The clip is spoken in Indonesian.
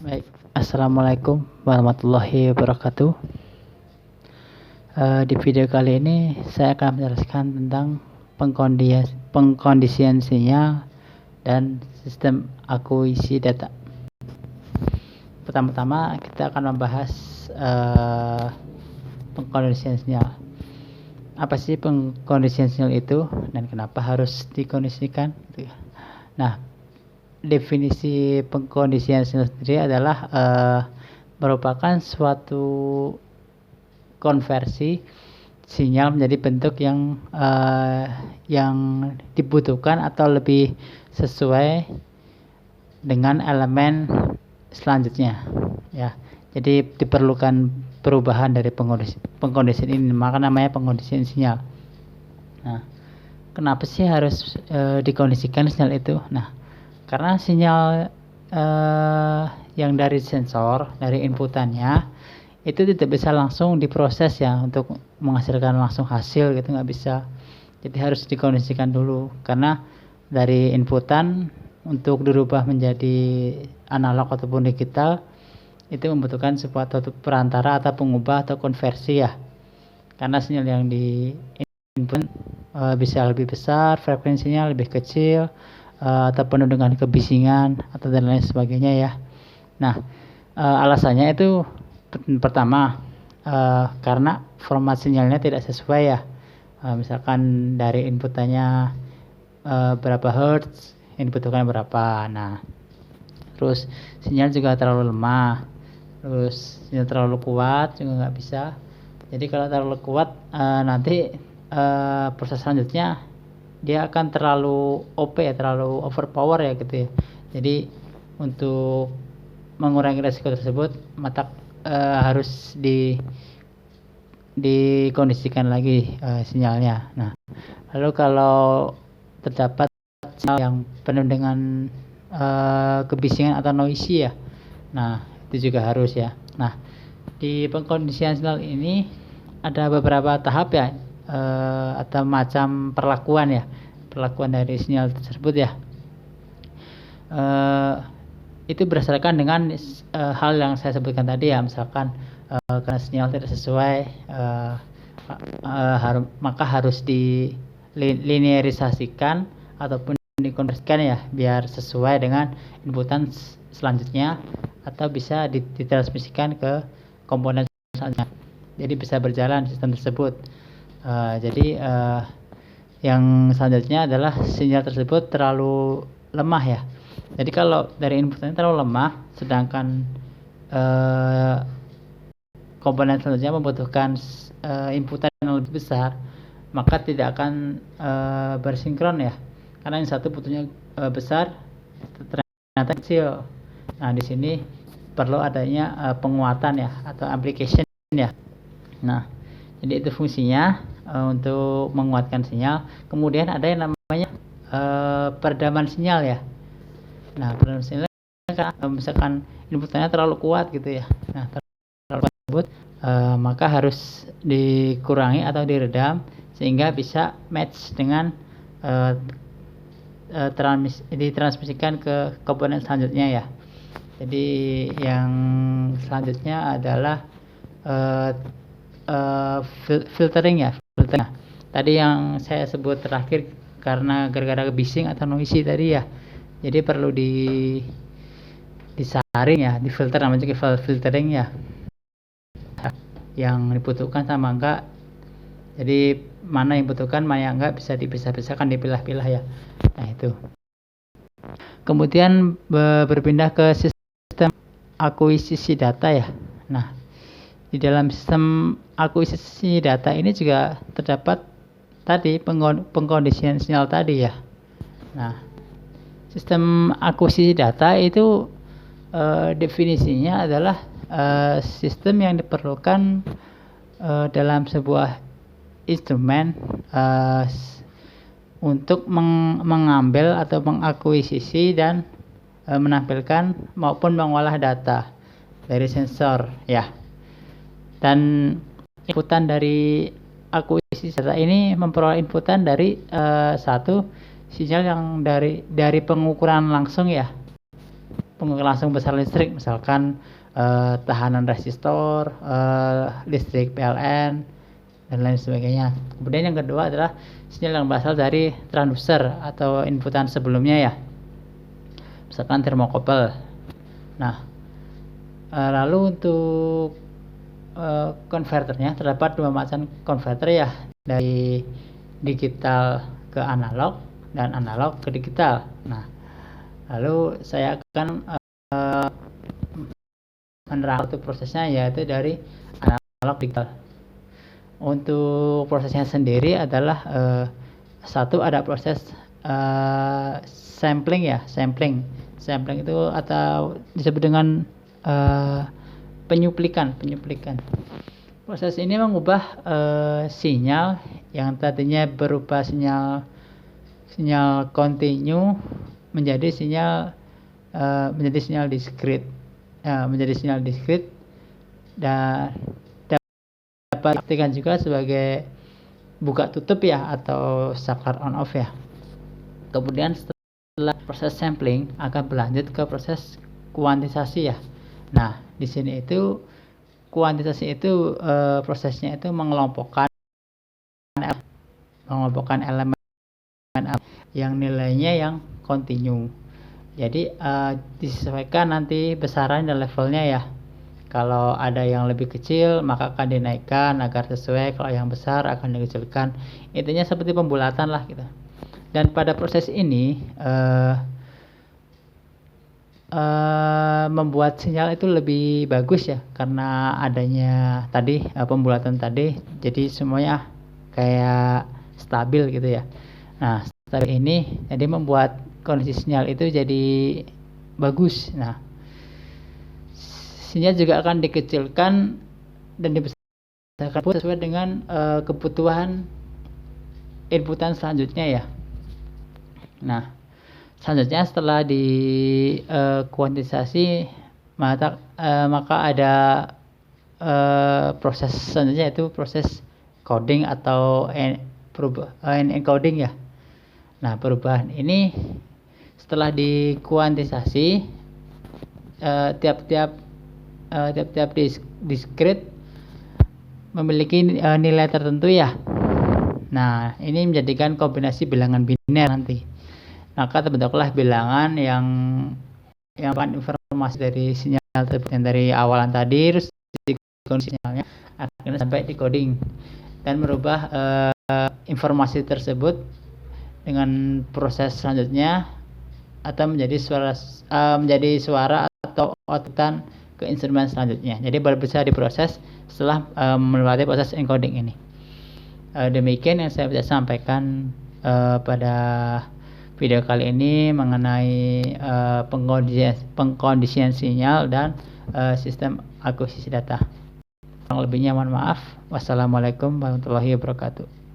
Baik, Assalamualaikum warahmatullahi wabarakatuh. Di video kali ini saya akan menjelaskan tentang pengkondisian sinyal dan sistem akuisisi data. Pertama-tama kita akan membahas pengkondisian sinyal. Apa sih pengkondisian sinyal itu dan kenapa harus dikondisikan? Nah, definisi pengkondisian sinyal sendiri adalah merupakan suatu konversi sinyal menjadi bentuk yang dibutuhkan atau lebih sesuai dengan elemen selanjutnya, ya. Jadi diperlukan perubahan dari pengkondisian ini, maka namanya pengkondisian sinyal. Nah, kenapa sih harus dikondisikan sinyal itu? Nah, karena sinyal yang dari sensor, dari inputannya itu tidak bisa langsung diproses ya untuk menghasilkan langsung hasil gitu, nggak bisa. Jadi harus dikondisikan dulu, karena dari inputan untuk dirubah menjadi analog ataupun digital itu membutuhkan sebuah perantara atau pengubah atau konversi ya, karena sinyal yang di input bisa lebih besar, frekuensinya lebih kecil, atau penuh dengan kebisingan atau dan lain sebagainya ya. Nah, alasannya itu pertama karena format sinyalnya tidak sesuai ya. Misalkan dari inputannya berapa hertz, inputannya berapa. Nah, terus sinyal juga terlalu lemah, terus sinyal terlalu kuat juga nggak bisa. Jadi kalau terlalu kuat nanti proses selanjutnya dia akan terlalu OP ya, terlalu overpower ya gitu ya. Jadi untuk mengurangi resiko tersebut maka harus dikondisikan lagi sinyalnya. Nah, lalu kalau terdapat sinyal yang penuh dengan kebisingan atau noisy ya, nah itu juga harus ya. Nah, di pengkondisian sinyal ini ada beberapa tahap ya, atau macam perlakuan dari sinyal tersebut ya. Itu berdasarkan dengan hal yang saya sebutkan tadi ya. Misalkan karena sinyal tidak sesuai, maka harus dilinearisasikan ataupun dikonversikan ya, biar sesuai dengan inputan selanjutnya, atau bisa ditransmisikan ke komponen selanjutnya. Jadi bisa berjalan sistem tersebut. Jadi yang selanjutnya adalah sinyal tersebut terlalu lemah ya. Jadi kalau dari inputnya terlalu lemah, sedangkan komponen selanjutnya membutuhkan inputan yang lebih besar, maka tidak akan bersinkron ya. Karena yang satu butuhnya besar, ternyata kecil. Nah, di sini perlu adanya penguatan ya, atau amplification ya. Nah, jadi itu fungsinya untuk menguatkan sinyal. Kemudian ada yang namanya peredaman sinyal ya. Nah, peredaman sinyal misalkan inputannya terlalu kuat gitu ya. Nah, terlalu kuat, maka harus dikurangi atau diredam sehingga bisa match dengan ditransmisikan ke komponen selanjutnya ya. Jadi yang selanjutnya adalah filtering ya. Nah, tadi yang saya sebut terakhir karena gara-gara bising atau noisy tadi ya, jadi perlu disaring ya, difilter, namanya juga filtering ya, yang dibutuhkan sama enggak. Jadi mana yang dibutuhkan, mana yang enggak, bisa dipisah-pisahkan, dipilah-pilah ya. Nah, itu. Kemudian berpindah ke sistem akuisisi data ya. Nah, di dalam sistem akuisisi data ini juga terdapat tadi pengkondisian sinyal tadi ya. Nah, sistem akuisisi data itu definisinya adalah sistem yang diperlukan dalam sebuah instrumen untuk mengambil atau mengakuisisi dan menampilkan maupun mengolah data dari sensor ya. Dan inputan dari akuisisi data ini memperoleh inputan dari satu sinyal yang dari pengukuran langsung ya. langsung besar listrik, misalkan tahanan resistor, listrik PLN, dan lain sebagainya. Kemudian yang kedua adalah sinyal yang berasal dari transducer atau inputan sebelumnya ya, misalkan termokopel. Nah, lalu untuk konverternya terdapat dua macam konverter ya, dari digital ke analog dan analog ke digital. Nah, lalu saya akan menerangkan satu prosesnya, yaitu dari analog digital. Untuk prosesnya sendiri adalah satu, ada proses sampling ya, sampling itu atau disebut dengan penyuplikan. Proses ini mengubah sinyal yang tadinya berupa sinyal kontinu menjadi sinyal diskrit, dan dapat diartikan juga sebagai buka tutup ya, atau saklar on off ya. Kemudian setelah proses sampling akan berlanjut ke proses kuantisasi ya. Nah, di sini itu kuantisasi itu prosesnya itu mengelompokkan elemen yang nilainya yang kontinu. Jadi disesuaikan nanti besaran dan levelnya ya. Kalau ada yang lebih kecil maka akan dinaikkan agar sesuai, kalau yang besar akan dikecilkan. Intinya seperti pembulatan lah gitu. Dan pada proses ini membuat sinyal itu lebih bagus ya, karena adanya tadi pembulatan tadi, jadi semuanya kayak stabil gitu ya. Nah, stabil ini jadi membuat kondisi sinyal itu jadi bagus. Nah, sinyal juga akan dikecilkan dan dibesarkan sesuai dengan kebutuhan inputan selanjutnya ya. Nah, selanjutnya setelah di kuantisasi maka ada proses selanjutnya, yaitu proses coding atau encoding ya. Nah, perubahan ini setelah dikuantisasi tiap-tiap diskrit memiliki nilai tertentu ya. Nah, ini menjadikan kombinasi bilangan biner nanti. Maka terbentuklah bilangan yang informasi dari sinyal tersebut, yang dari awalan tadi, terus dikondisi sinyalnya akhirnya sampai di coding dan merubah informasi tersebut dengan proses selanjutnya atau menjadi suara atau outputan ke instrumen selanjutnya. Jadi baru bisa diproses setelah melewati proses encoding ini. Demikian yang saya bisa sampaikan pada video kali ini mengenai pengkondisian sinyal dan sistem akuisisi data. Kurang lebihnya mohon maaf. Wassalamualaikum warahmatullahi wabarakatuh.